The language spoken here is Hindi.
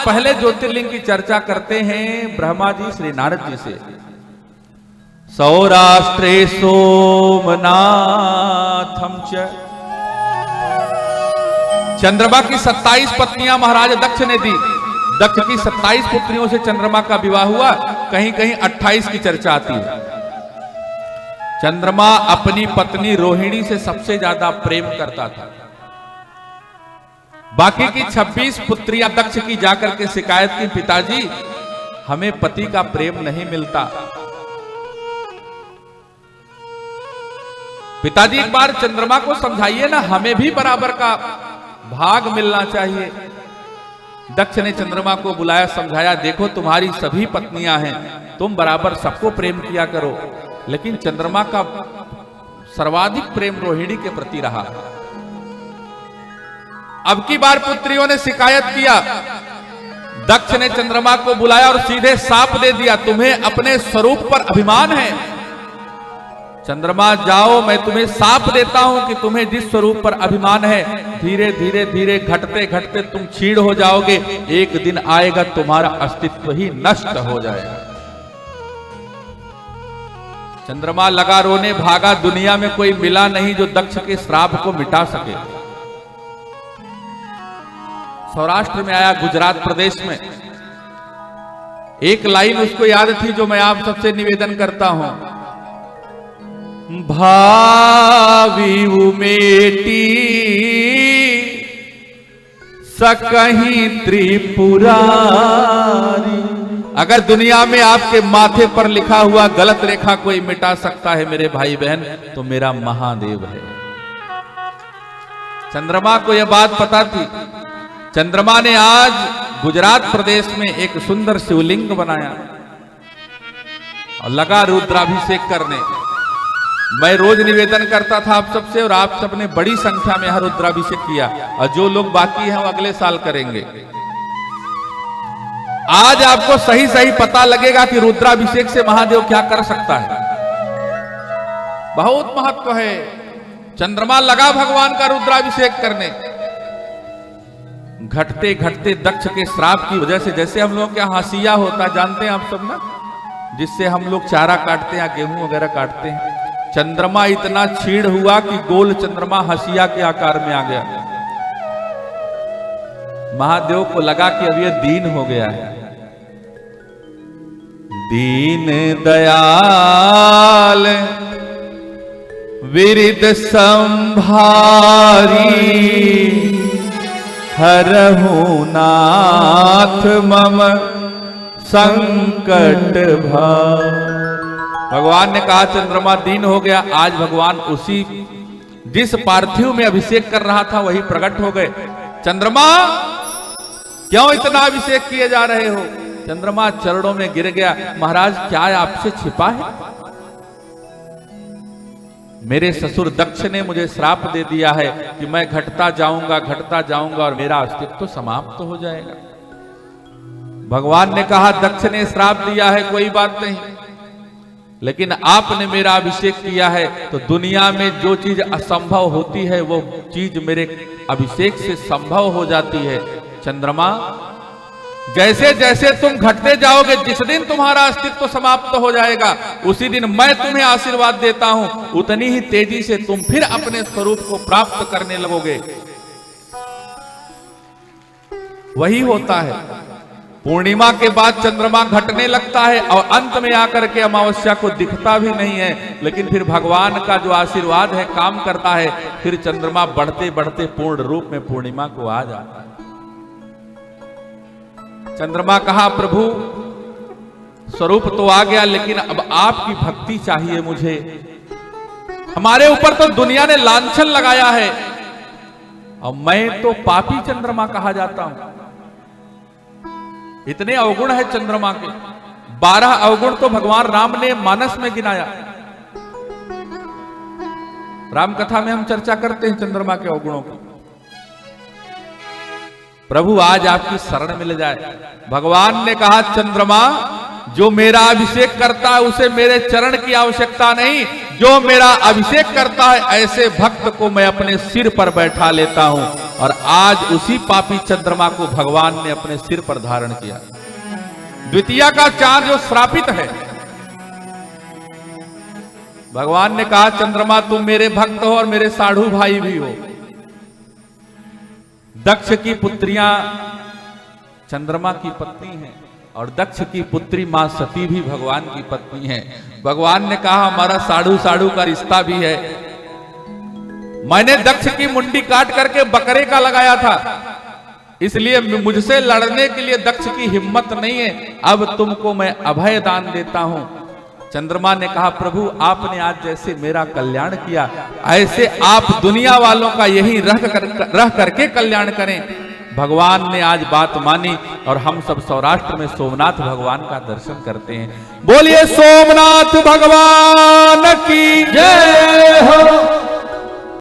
पहले ज्योतिर्लिंग की चर्चा करते हैं ब्रह्मा जी श्री नारद जी से। सौराष्ट्रे सोमनाथम च, चंद्रमा की 27 पत्नियां महाराज दक्ष ने दी। दक्ष की 27 पुत्रियों से चंद्रमा का विवाह हुआ। कहीं कहीं 28 की चर्चा आती है। चंद्रमा अपनी पत्नी रोहिणी से सबसे ज्यादा प्रेम करता था। बाकी की 26 पुत्रियां दक्ष की जाकर के शिकायत की, पिताजी हमें पति का प्रेम नहीं मिलता। पिताजी एक बार चंद्रमा को समझाइए ना, हमें भी बराबर का भाग मिलना चाहिए। दक्ष ने चंद्रमा को बुलाया, समझाया, देखो तुम्हारी सभी पत्नियां हैं, तुम बराबर सबको प्रेम किया करो। लेकिन चंद्रमा का सर्वाधिक प्रेम रोहिणी के प्रति रहा। अब की बार पुत्रियों ने शिकायत किया। दक्ष ने चंद्रमा को बुलाया और सीधे साप दे दिया, तुम्हें अपने स्वरूप पर अभिमान है। चंद्रमा जाओ, मैं तुम्हें साप देता हूं कि तुम्हें जिस स्वरूप पर अभिमान है, धीरे धीरे धीरे घटते घटते तुम क्षीण हो जाओगे। एक दिन आएगा तुम्हारा अस्तित्व ही नष्ट हो जाएगा। चंद्रमा लगा रोने, भागा। दुनिया में कोई मिला नहीं जो दक्ष के श्राप को मिटा सके। सौराष्ट्र में आया, गुजरात प्रदेश में। एक लाइन उसको याद थी जो मैं आप सबसे निवेदन करता हूं। भावी उमेटी सकहीं त्रिपुरारी। अगर दुनिया में आपके माथे पर लिखा हुआ गलत रेखा कोई मिटा सकता है मेरे भाई बहन, तो मेरा महादेव है। चंद्रमा को यह बात पता थी। चंद्रमा ने आज गुजरात प्रदेश में एक सुंदर शिवलिंग बनाया और लगा रुद्राभिषेक करने। मैं रोज निवेदन करता था आप सबसे, और आप सबने बड़ी संख्या में यहां रुद्राभिषेक किया, और जो लोग बाकी हैं वो अगले साल करेंगे। आज आपको सही सही पता लगेगा कि रुद्राभिषेक से महादेव क्या कर सकता है। बहुत महत्व है। चंद्रमा लगा भगवान का रुद्राभिषेक करने। घटते घटते दक्ष के श्राप की वजह से, जैसे हम लोग क्या हंसिया होता जानते हैं आप सब ना, जिससे हम लोग चारा काटते हैं या गेहूं वगैरह काटते हैं। चंद्रमा इतना क्षीण हुआ कि गोल चंद्रमा हंसिया के आकार में आ गया। महादेव को लगा कि अब ये दीन हो गया है। दीन दयाल विरिद संभारी, हरहु नाथ मम संकट भार। भगवान ने कहा चंद्रमा दीन हो गया। आज भगवान उसी जिस पार्थिव में अभिषेक कर रहा था वही प्रकट हो गए। चंद्रमा क्यों इतना अभिषेक किए जा रहे हो? चंद्रमा चरणों में गिर गया। महाराज क्या आपसे छिपा है? मेरे ससुर दक्ष ने मुझे श्राप दे दिया है कि मैं घटता जाऊंगा और मेरा अस्तित्व समाप्त हो जाएगा। भगवान ने कहा दक्ष ने श्राप दिया है, कोई बात नहीं, लेकिन आपने मेरा अभिषेक किया है तो दुनिया में जो चीज असंभव होती है वो चीज मेरे अभिषेक से संभव हो जाती है। चंद्रमा, जैसे जैसे तुम घटते जाओगे, जिस दिन तुम्हारा अस्तित्व समाप्त हो जाएगा उसी दिन मैं तुम्हें आशीर्वाद देता हूं, उतनी ही तेजी से तुम फिर अपने स्वरूप को प्राप्त करने लगोगे। वही होता है। पूर्णिमा के बाद चंद्रमा घटने लगता है और अंत में आकर के अमावस्या को दिखता भी नहीं है, लेकिन फिर भगवान का जो आशीर्वाद है काम करता है। फिर चंद्रमा बढ़ते बढ़ते पूर्ण रूप में पूर्णिमा को आ जाता है। चंद्रमा कहा प्रभु स्वरूप तो आ गया, लेकिन अब आपकी भक्ति चाहिए मुझे। हमारे ऊपर तो दुनिया ने लांछन लगाया है और मैं तो पापी चंद्रमा कहा जाता हूं। इतने अवगुण है चंद्रमा के। 12 अवगुण तो भगवान राम ने मानस में गिनाया। राम कथा में हम चर्चा करते हैं चंद्रमा के अवगुणों की। प्रभु आज आपकी शरण मिल जाए। भगवान ने कहा चंद्रमा जो मेरा अभिषेक करता है उसे मेरे चरण की आवश्यकता नहीं, जो मेरा अभिषेक करता है ऐसे भक्त को मैं अपने सिर पर बैठा लेता हूं। और आज उसी पापी चंद्रमा को भगवान ने अपने सिर पर धारण किया। द्वितीया का चांद जो श्रापित है, भगवान ने कहा चंद्रमा तुम मेरे भक्त हो और मेरे साधु भाई भी हो। दक्ष की पुत्रियां चंद्रमा की पत्नी हैं और दक्ष की पुत्री मां सती भी भगवान की पत्नी है। भगवान ने कहा हमारा साधु साधु का रिश्ता भी है। मैंने दक्ष की मुंडी काट करके बकरे का लगाया था, इसलिए मुझसे लड़ने के लिए दक्ष की हिम्मत नहीं है। अब तुमको मैं अभय दान देता हूं। चंद्रमा ने कहा प्रभु आपने आज जैसे मेरा कल्याण किया, ऐसे आप दुनिया वालों का यही रह करके कल्याण करें। भगवान ने आज बात मानी और हम सब सौराष्ट्र में सोमनाथ भगवान का दर्शन करते हैं। बोलिए सोमनाथ भगवान की जय हो।